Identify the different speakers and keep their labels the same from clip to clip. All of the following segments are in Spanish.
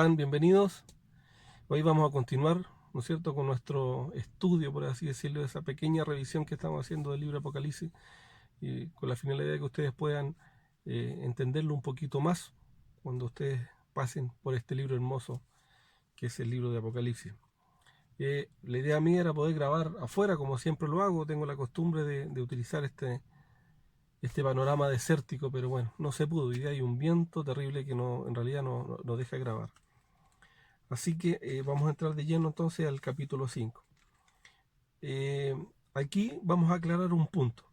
Speaker 1: están? Bienvenidos. Hoy vamos a continuar, ¿no es cierto?, con nuestro estudio, por así decirlo, de esa pequeña revisión que estamos haciendo del libro Apocalipsis, y con la finalidad de que ustedes puedan entenderlo un poquito más cuando ustedes pasen por este libro hermoso que es el libro de Apocalipsis. La idea mía era poder grabar afuera, como siempre lo hago. Tengo la costumbre de utilizar este panorama desértico, pero bueno, no se pudo. Y hay un viento terrible que no, en realidad no deja grabar. Así que vamos a entrar de lleno entonces al capítulo 5. Eh, Aquí vamos a aclarar un punto.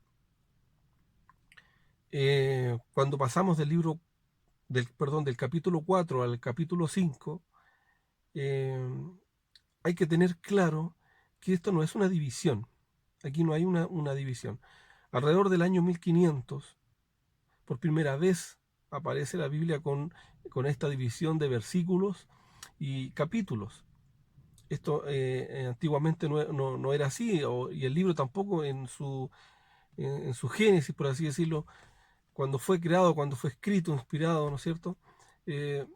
Speaker 1: Cuando pasamos del capítulo 4 al capítulo 5, eh, hay que tener claro que esto no es una división. Aquí no hay una división. Alrededor del año 1500, por primera vez aparece la Biblia con esta división de versículos y capítulos. Esto antiguamente no era así, y el libro tampoco en su génesis, por así decirlo, cuando fue creado, cuando fue escrito, inspirado, ¿no es cierto? Eh,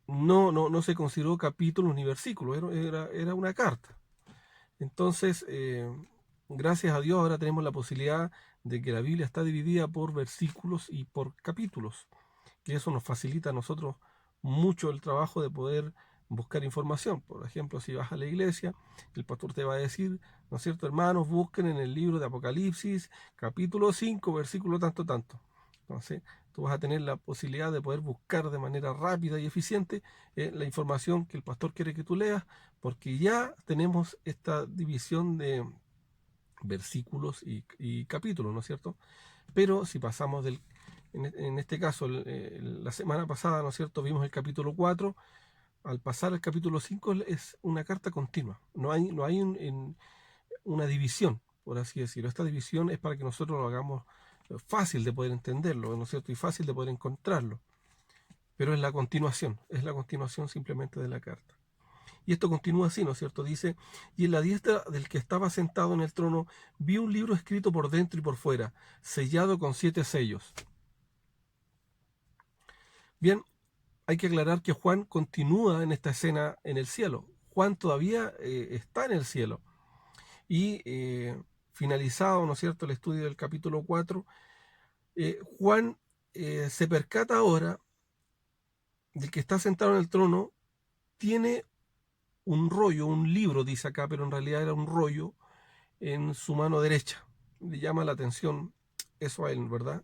Speaker 1: no se consideró capítulos ni versículos, era una carta. Entonces, gracias a Dios ahora tenemos la posibilidad de que la Biblia está dividida por versículos y por capítulos, que eso nos facilita a nosotros mucho el trabajo de poder buscar información. Por ejemplo, si vas a la iglesia, el pastor te va a decir, ¿no es cierto, hermanos? Busquen en el libro de Apocalipsis, capítulo 5, versículo tanto, tanto. Entonces, tú vas a tener la posibilidad de poder buscar de manera rápida y eficiente la información que el pastor quiere que tú leas, porque ya tenemos esta división de versículos y capítulos, ¿no es cierto? Pero si pasamos en este caso, la semana pasada, ¿no es cierto?, vimos el capítulo 4. Al pasar al capítulo 5 es una carta continua. No hay una división, por así decirlo. Esta división es para que nosotros lo hagamos fácil de poder entenderlo, ¿no es cierto?, y fácil de poder encontrarlo. Pero es la continuación simplemente de la carta. Y esto continúa así, ¿no es cierto? Dice, y en la diestra del que estaba sentado en el trono vi un libro escrito por dentro y por fuera, sellado con 7 sellos. Bien, hay que aclarar que Juan continúa en esta escena en el cielo. Juan todavía está en el cielo. Y finalizado, ¿no es cierto?, el estudio del capítulo 4, Juan se percata ahora del que está sentado en el trono, tiene un rollo, un libro, dice acá, pero en realidad era un rollo en su mano derecha. Le llama la atención eso a él, ¿verdad?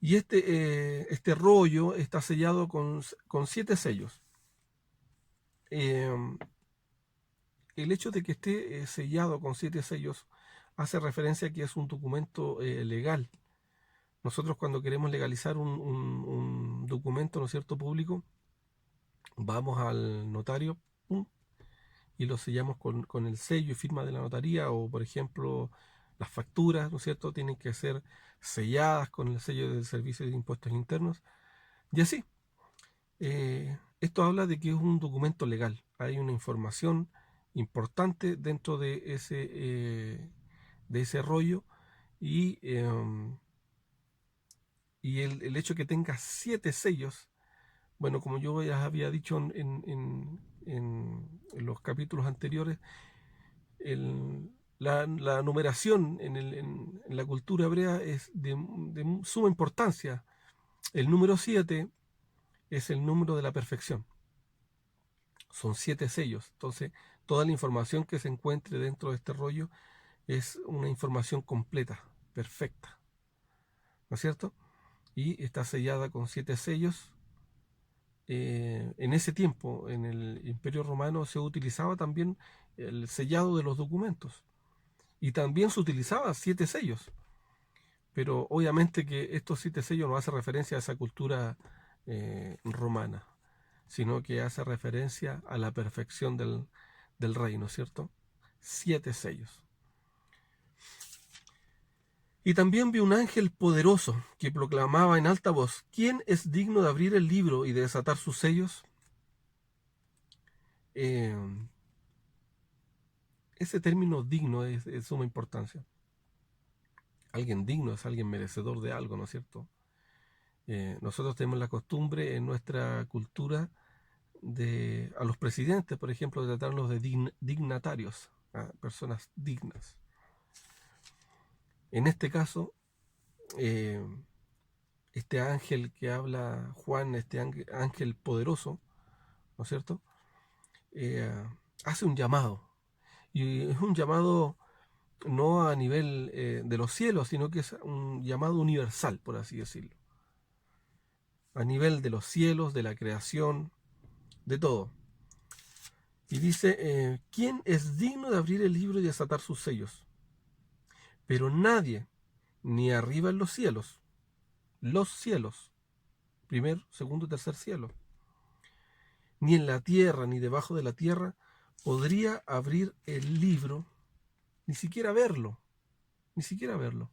Speaker 1: Y este rollo está sellado con 7 sellos. Eh, el hecho de que esté sellado con 7 sellos hace referencia a que es un documento legal. Nosotros cuando queremos legalizar un documento, ¿no es cierto?, público, vamos al notario, ¡pum!, y lo sellamos con el sello y firma de la notaría, o por ejemplo las facturas, ¿no es cierto?, tienen que ser selladas con el sello del Servicio de Impuestos Internos, y así. Esto habla de que es un documento legal, hay una información importante dentro de ese rollo, y, el hecho que tenga 7 sellos, bueno, como yo ya había dicho en los capítulos anteriores, la numeración en la cultura hebrea es de suma importancia. El número 7 es el número de la perfección. Son 7 sellos. Entonces, toda la información que se encuentre dentro de este rollo es una información completa, perfecta. ¿No es cierto? Y está sellada con 7 sellos. En ese tiempo, en el Imperio Romano, se utilizaba también el sellado de los documentos. Y también se utilizaba 7 sellos. Pero obviamente que estos 7 sellos no hacen referencia a esa cultura romana, sino que hace referencia a la perfección del reino, ¿cierto? 7 sellos. Y también vi un ángel poderoso que proclamaba en alta voz: ¿quién es digno de abrir el libro y de desatar sus sellos? Eh, Ese término digno es de suma importancia. Alguien digno es alguien merecedor de algo, ¿no es cierto? Nosotros tenemos la costumbre en nuestra cultura a los presidentes, por ejemplo, de tratarlos de dignatarios, a personas dignas. En este caso, eh, este ángel que habla Juan, este ángel poderoso, ¿no es cierto? Eh, Hace un llamado. Y es un llamado no a nivel de los cielos, sino que es un llamado universal, por así decirlo. A nivel de los cielos, de la creación, de todo. Y dice, ¿quién es digno de abrir el libro y desatar sus sellos? Pero nadie, ni arriba en los cielos, primer, segundo y tercer cielo, ni en la tierra, ni debajo de la tierra, podría abrir el libro, ni siquiera verlo, ni siquiera verlo.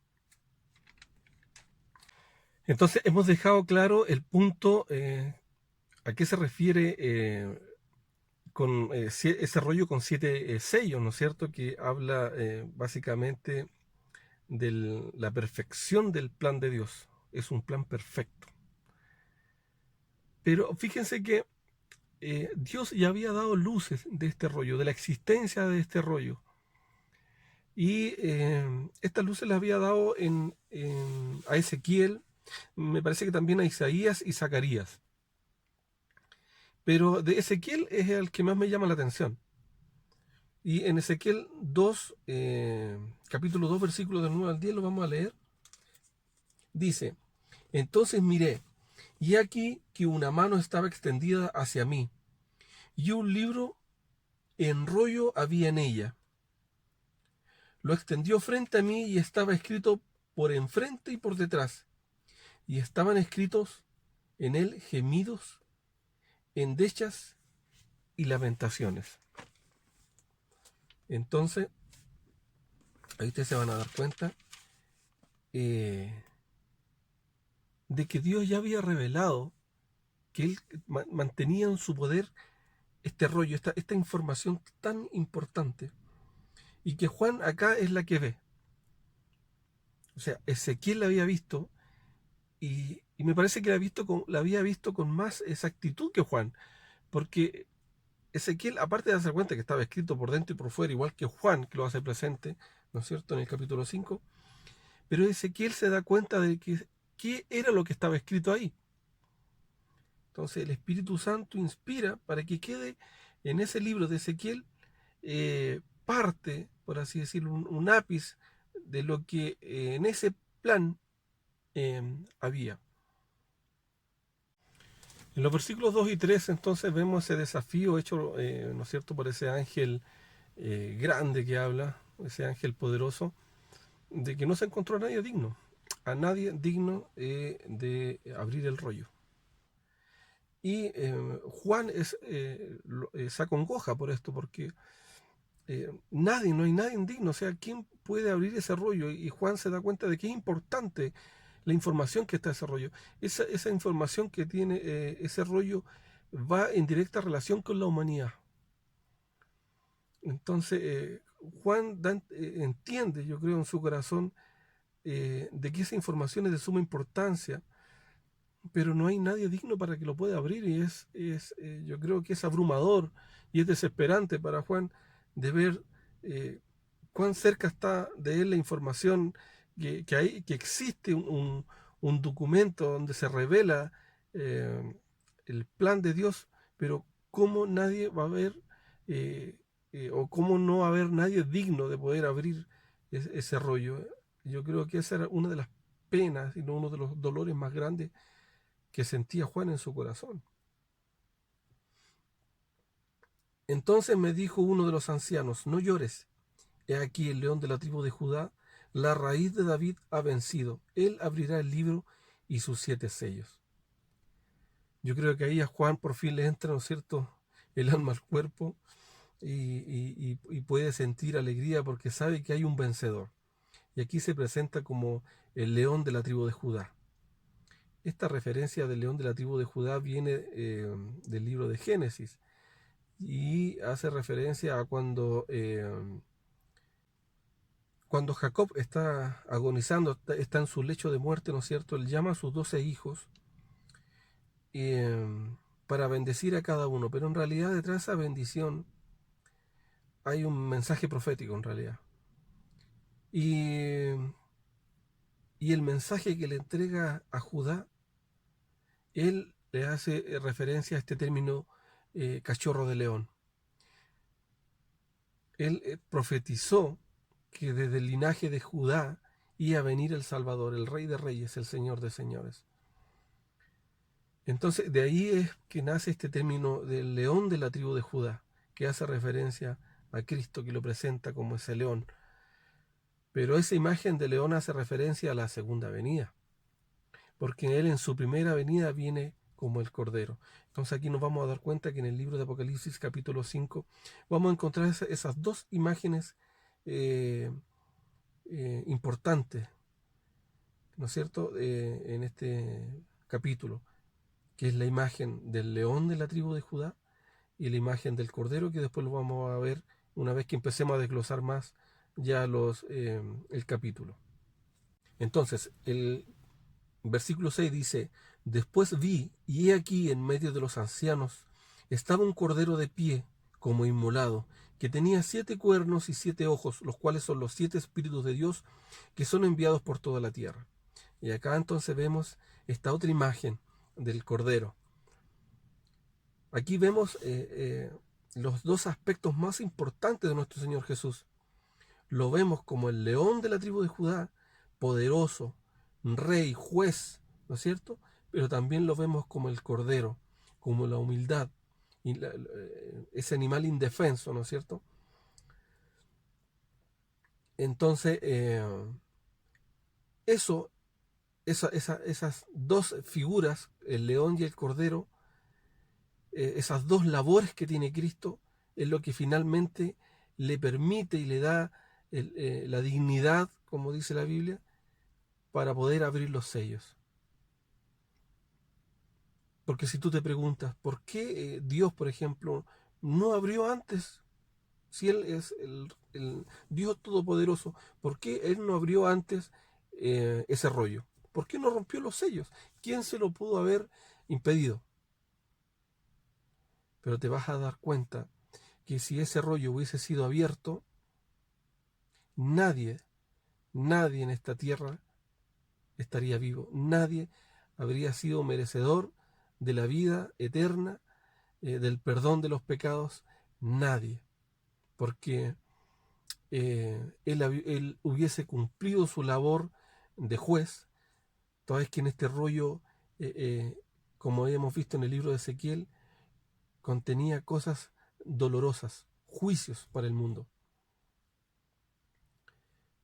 Speaker 1: Entonces hemos dejado claro el punto a qué se refiere con ese rollo con 7 sellos, ¿no es cierto? Que habla básicamente de la perfección del plan de Dios. Es un plan perfecto. Pero fíjense que Dios ya había dado luces de este rollo, de la existencia de este rollo. Y estas luces las había dado a Ezequiel, me parece que también a Isaías y Zacarías. Pero de Ezequiel es el que más me llama la atención. Y en Ezequiel 2, capítulo 2, versículos del 9 al 10, lo vamos a leer. Dice, entonces miré, y aquí que una mano estaba extendida hacia mí, y un libro en rollo había en ella. Lo extendió frente a mí y estaba escrito por enfrente y por detrás, y estaban escritos en él gemidos, endechas y lamentaciones. Entonces, ahí ustedes se van a dar cuenta de que Dios ya había revelado que Él mantenía en su poder este rollo, esta información tan importante, y que Juan acá es la que ve. O sea, Ezequiel la había visto y me parece que la había visto con más exactitud que Juan, porque Ezequiel, aparte de darse cuenta que estaba escrito por dentro y por fuera, igual que Juan, que lo hace presente, ¿no es cierto?, en el capítulo 5, pero Ezequiel se da cuenta de que qué era lo que estaba escrito ahí. Entonces el Espíritu Santo inspira para que quede en ese libro de Ezequiel parte, por así decirlo, un ápice de lo que en ese plan había. En los versículos 2 y 3 entonces vemos ese desafío hecho, ¿no es cierto?, por ese ángel grande que habla, ese ángel poderoso, de que no se encontró a nadie digno de abrir el rollo. Y Juan se acongoja por esto, porque no hay nadie digno. O sea, ¿quién puede abrir ese rollo? Y Juan se da cuenta de que es importante la información que está en ese rollo. Esa información que tiene ese rollo va en directa relación con la humanidad. Entonces, Juan entiende, yo creo, en su corazón, de que esa información es de suma importancia, pero no hay nadie digno para que lo pueda abrir, y yo creo que es abrumador y es desesperante para Juan de ver cuán cerca está de él la información, que existe un documento donde se revela eh, el plan de Dios, pero cómo nadie va a ver, eh, o cómo no va a haber nadie digno de poder abrir ese rollo. Yo creo que esa era una de las penas y uno de los dolores más grandes que sentía Juan en su corazón. Entonces me dijo uno de los ancianos, no llores, he aquí el león de la tribu de Judá, la raíz de David ha vencido, él abrirá el libro y sus 7 sellos. Yo creo que ahí a Juan por fin le entra, ¿no es cierto?, el alma al cuerpo, y puede sentir alegría porque sabe que hay un vencedor. Y aquí se presenta como el león de la tribu de Judá. Esta referencia del león de la tribu de Judá viene del libro de Génesis y hace referencia a cuando Jacob está agonizando, está en su lecho de muerte, ¿no es cierto? Él llama a sus 12 hijos, para bendecir a cada uno, pero en realidad detrás de esa bendición hay un mensaje profético en realidad. Y, y el mensaje que le entrega a Judá, él le hace referencia a este término cachorro de león. Él profetizó que desde el linaje de Judá iba a venir el Salvador, el Rey de Reyes, el Señor de Señores. Entonces, de ahí es que nace este término del león de la tribu de Judá, que hace referencia a Cristo, que lo presenta como ese león. Pero esa imagen de león hace referencia a la segunda venida, porque él en su primera venida viene como el cordero. Entonces aquí nos vamos a dar cuenta que en el libro de Apocalipsis capítulo 5 vamos a encontrar esas dos imágenes eh, importantes, ¿no es cierto?, en este capítulo, que es la imagen del león de la tribu de Judá y la imagen del cordero, que después lo vamos a ver una vez que empecemos a desglosar más ya el capítulo. Entonces, el versículo 6 dice: después vi, y he aquí en medio de los ancianos estaba un cordero de pie, como inmolado, que tenía 7 cuernos y 7 ojos, los cuales son los 7 espíritus de Dios que son enviados por toda la tierra. Y acá entonces vemos esta otra imagen del cordero. Aquí vemos los dos aspectos más importantes de nuestro Señor Jesús. Lo vemos como el león de la tribu de Judá, poderoso, rey, juez, ¿no es cierto? Pero también lo vemos como el cordero, como la humildad, y ese animal indefenso, ¿no es cierto? Entonces, eso, esas dos figuras, el león y el cordero, esas dos labores que tiene Cristo, es lo que finalmente le permite y le da la dignidad, como dice la Biblia, para poder abrir los sellos. Porque si tú te preguntas, ¿por qué Dios, por ejemplo, no abrió antes? Si Él es el Dios Todopoderoso, ¿por qué Él no abrió antes ese rollo? ¿Por qué no rompió los sellos? ¿Quién se lo pudo haber impedido? Pero te vas a dar cuenta que si ese rollo hubiese sido abierto, nadie, nadie en esta tierra estaría vivo. Nadie habría sido merecedor de la vida eterna, del perdón de los pecados. Nadie. Porque él hubiese cumplido su labor de juez, toda vez que en este rollo, eh, eh, como hemos visto en el libro de Ezequiel, contenía cosas dolorosas, juicios para el mundo.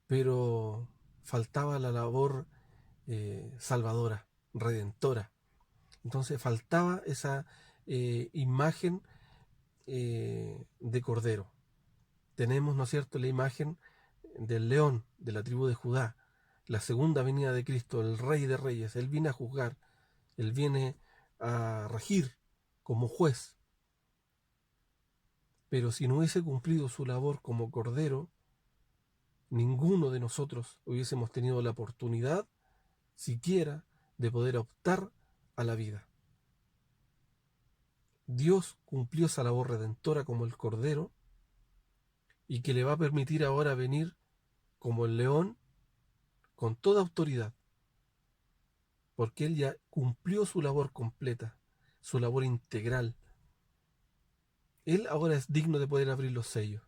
Speaker 1: Pero faltaba la labor salvadora, redentora. Entonces faltaba esa imagen de cordero. Tenemos, ¿no es cierto?, la imagen del león de la tribu de Judá, la segunda venida de Cristo, el Rey de Reyes. Él viene a juzgar, Él viene a regir como juez. Pero si no hubiese cumplido su labor como cordero, ninguno de nosotros hubiésemos tenido la oportunidad siquiera de poder optar a la vida. Dios cumplió esa labor redentora como el cordero y que le va a permitir ahora venir como el león con toda autoridad, porque Él ya cumplió su labor completa, su labor integral. Él ahora es digno de poder abrir los sellos.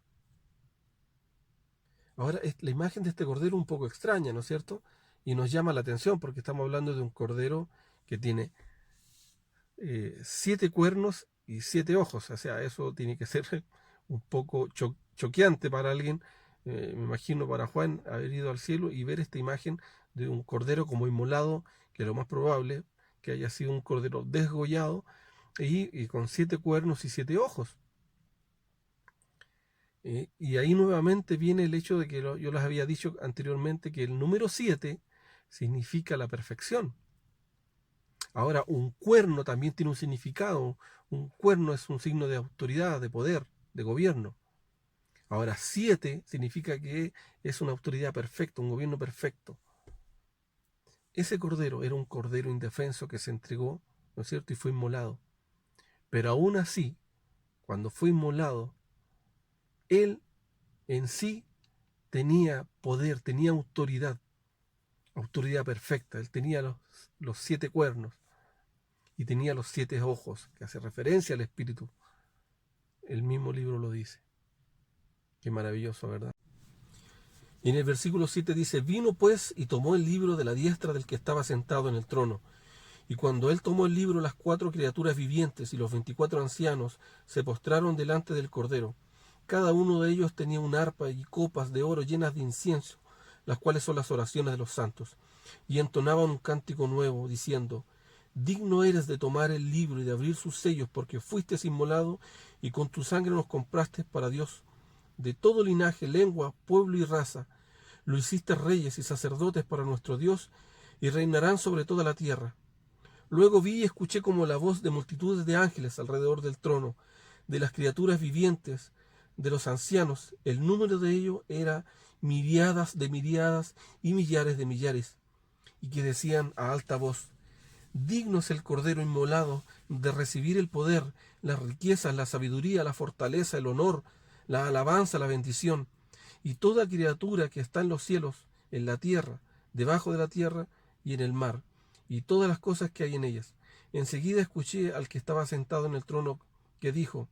Speaker 1: Ahora, la imagen de este cordero es un poco extraña, ¿no es cierto? Y nos llama la atención porque estamos hablando de un cordero que tiene 7 cuernos y 7 ojos. O sea, eso tiene que ser un poco choqueante para alguien. Me imagino para Juan haber ido al cielo y ver esta imagen de un cordero como inmolado, que lo más probable que haya sido un cordero desgollado y con 7 cuernos y 7 ojos. Y ahí nuevamente viene el hecho de que yo les había dicho anteriormente que el número 7 significa la perfección. Ahora, un cuerno también tiene un significado. Un cuerno es un signo de autoridad, de poder, de gobierno. Ahora, 7 significa que es una autoridad perfecta, un gobierno perfecto. Ese cordero era un cordero indefenso que se entregó, ¿no es cierto?, y fue inmolado. Pero aún así, cuando fue inmolado, Él en sí tenía poder, tenía autoridad, autoridad perfecta. Él tenía los 7 cuernos y tenía los 7 ojos, que hace referencia al Espíritu. El mismo libro lo dice. Qué maravilloso, ¿verdad? Y en el versículo 7 dice: vino pues y tomó el libro de la diestra del que estaba sentado en el trono. Y cuando él tomó el libro, las 4 criaturas vivientes y los 24 ancianos se postraron delante del Cordero. Cada uno de ellos tenía un arpa y copas de oro llenas de incienso, las cuales son las oraciones de los santos. Y entonaban un cántico nuevo, diciendo: digno eres de tomar el libro y de abrir sus sellos, porque fuiste inmolado y con tu sangre nos compraste para Dios. De todo linaje, lengua, pueblo y raza, lo hiciste reyes y sacerdotes para nuestro Dios, y reinarán sobre toda la tierra. Luego vi y escuché como la voz de multitudes de ángeles alrededor del trono, de las criaturas vivientes, de los ancianos. El número de ellos era miriadas de miriadas y millares de millares, y que decían a alta voz: digno es el Cordero inmolado de recibir el poder, las riquezas, la sabiduría, la fortaleza, el honor, la alabanza, la bendición. Y toda criatura que está en los cielos, en la tierra, debajo de la tierra y en el mar, y todas las cosas que hay en ellas. Enseguida escuché al que estaba sentado en el trono que dijo: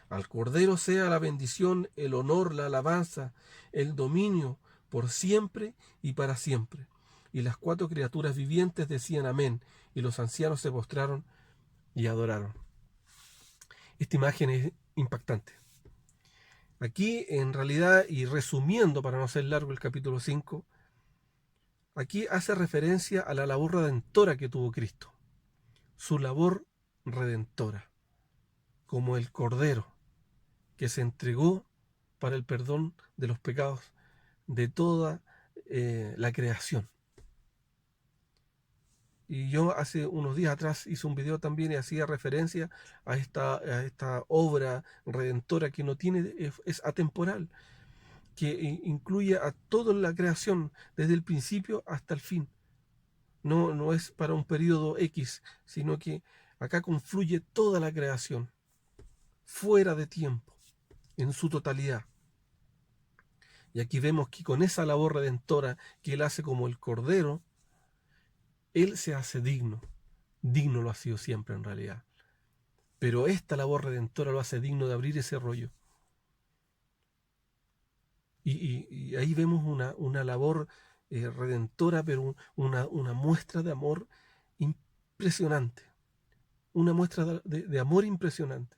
Speaker 1: al Cordero sea la bendición, el honor, la alabanza, el dominio, por siempre y para siempre. Y las 4 criaturas vivientes decían amén, y los ancianos se postraron y adoraron. Esta imagen es impactante. Aquí, en realidad, y resumiendo para no hacer largo el capítulo 5, aquí hace referencia a la labor redentora que tuvo Cristo. Su labor redentora, como el Cordero que se entregó para el perdón de los pecados de toda la creación. Y yo hace unos días atrás hice un video también y hacía referencia a esta obra redentora que no tiene, es atemporal, que incluye a toda la creación desde el principio hasta el fin. No es para un periodo X, sino que acá confluye toda la creación, fuera de tiempo, en su totalidad. Y aquí vemos que con esa labor redentora que Él hace como el Cordero, Él se hace digno. Digno lo ha sido siempre en realidad. Pero esta labor redentora lo hace digno de abrir ese rollo. Y ahí vemos una labor redentora, pero una muestra de amor impresionante. Una muestra de amor impresionante.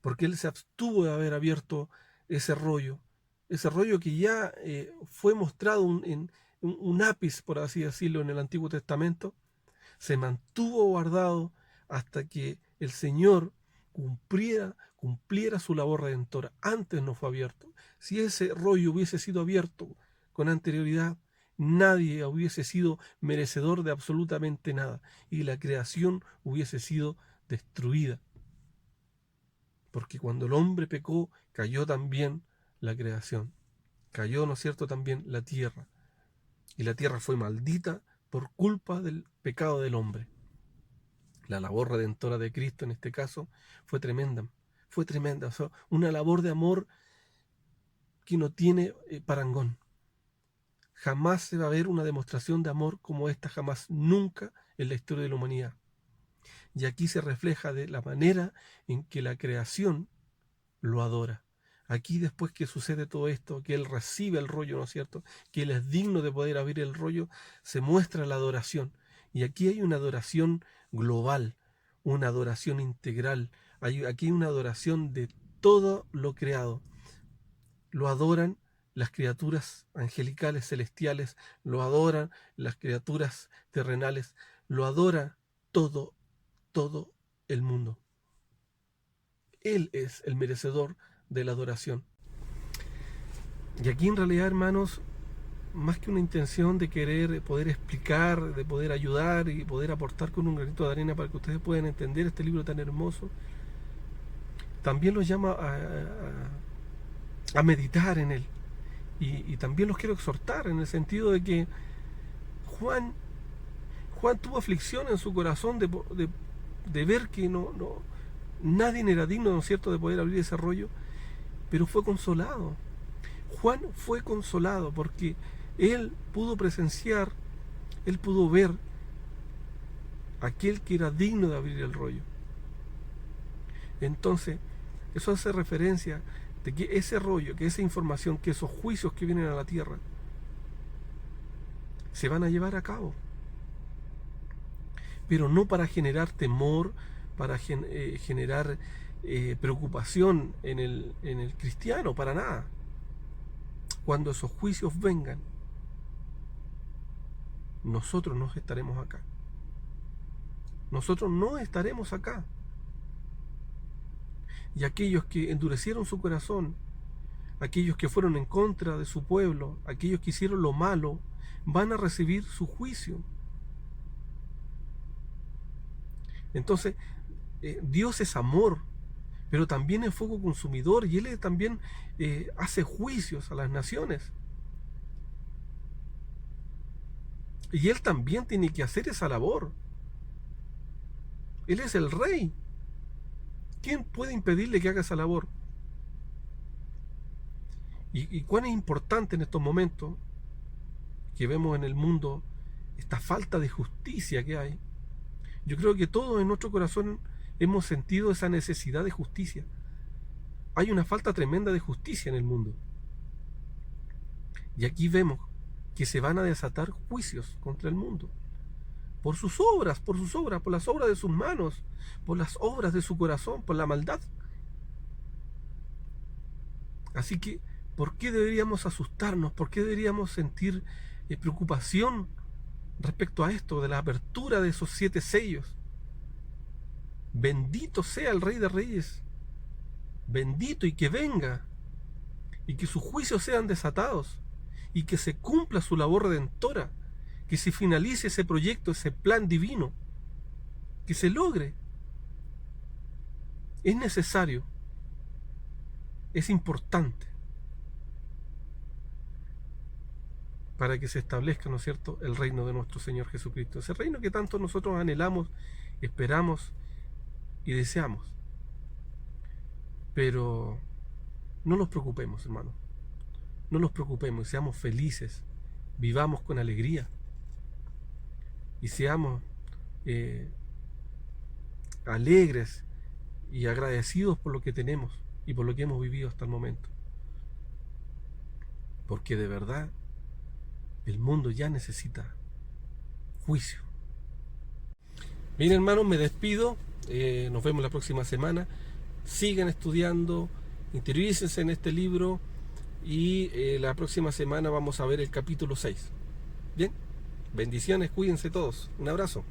Speaker 1: Porque Él se abstuvo de haber abierto ese rollo que ya fue mostrado en un ápice, por así decirlo, en el Antiguo Testamento, se mantuvo guardado hasta que el Señor cumpliera su labor redentora. Antes no fue abierto. Si ese rollo hubiese sido abierto con anterioridad, nadie hubiese sido merecedor de absolutamente nada y la creación hubiese sido destruida. Porque cuando el hombre pecó, cayó también la creación. Cayó, ¿no es cierto?, también la tierra. Y la tierra fue maldita por culpa del pecado del hombre. La labor redentora de Cristo en este caso fue tremenda. Fue tremenda. O sea, una labor de amor que no tiene parangón. Jamás se va a ver una demostración de amor como esta, jamás, nunca en la historia de la humanidad. Y aquí se refleja de la manera en que la creación lo adora. Aquí, después que sucede todo esto, que Él recibe el rollo, ¿no es cierto?, que Él es digno de poder abrir el rollo, se muestra la adoración. Y aquí hay una adoración global, una adoración integral. Aquí hay una adoración de todo lo creado. Lo adoran las criaturas angelicales, celestiales, lo adoran las criaturas terrenales, lo adora todo el mundo. Él es el merecedor de la adoración. Y aquí en realidad, hermanos, más que una intención de querer poder explicar, de poder ayudar y poder aportar con un granito de arena para que ustedes puedan entender este libro tan hermoso, también los llama a meditar en él. Y también los quiero exhortar en el sentido de que Juan tuvo aflicción en su corazón de ver que Nadie era digno, ¿no es cierto?, de poder abrir ese rollo, pero fue consolado. Juan fue consolado porque él pudo presenciar, él pudo ver aquel que era digno de abrir el rollo. Entonces, eso hace referencia de que ese rollo, que esa información, que esos juicios que vienen a la tierra se van a llevar a cabo, pero no para generar temor, para generar preocupación en el cristiano, para nada. Cuando esos juicios vengan, nosotros no estaremos acá. Nosotros no estaremos acá. Y aquellos que endurecieron su corazón, aquellos que fueron en contra de su pueblo, aquellos que hicieron lo malo, van a recibir su juicio. Entonces, Dios es amor, pero también es fuego consumidor, y Él también hace juicios a las naciones. Y Él también tiene que hacer esa labor. Él es el rey. ¿Quién puede impedirle que haga esa labor? Y cuán es importante en estos momentos que vemos en el mundo esta falta de justicia que hay. Yo creo que todos en nuestro corazón hemos sentido esa necesidad de justicia. Hay una falta tremenda de justicia en el mundo. Y aquí vemos que se van a desatar juicios contra el mundo. Por sus obras, por las obras de sus manos, por las obras de su corazón, por la maldad. Así que, ¿por qué deberíamos asustarnos? ¿Por qué deberíamos sentir preocupación respecto a esto, de la apertura de esos 7 sellos? Bendito sea el Rey de Reyes. Bendito, y que venga, y que sus juicios sean desatados, y que se cumpla su labor redentora, que se finalice ese proyecto, ese plan divino, que se logre. Es necesario, es importante, para que se establezca, ¿no es cierto?, el reino de nuestro Señor Jesucristo, ese reino que tanto nosotros anhelamos, esperamos y deseamos. Pero no nos preocupemos, hermanos, no nos preocupemos, seamos felices, vivamos con alegría y seamos alegres y agradecidos por lo que tenemos y por lo que hemos vivido hasta el momento, porque de verdad el mundo ya necesita juicio. Bien, hermanos, me despido, nos vemos la próxima semana. Sigan estudiando, interiorícense en este libro, y la próxima semana vamos a ver el capítulo 6. Bien, bendiciones, cuídense todos, un abrazo.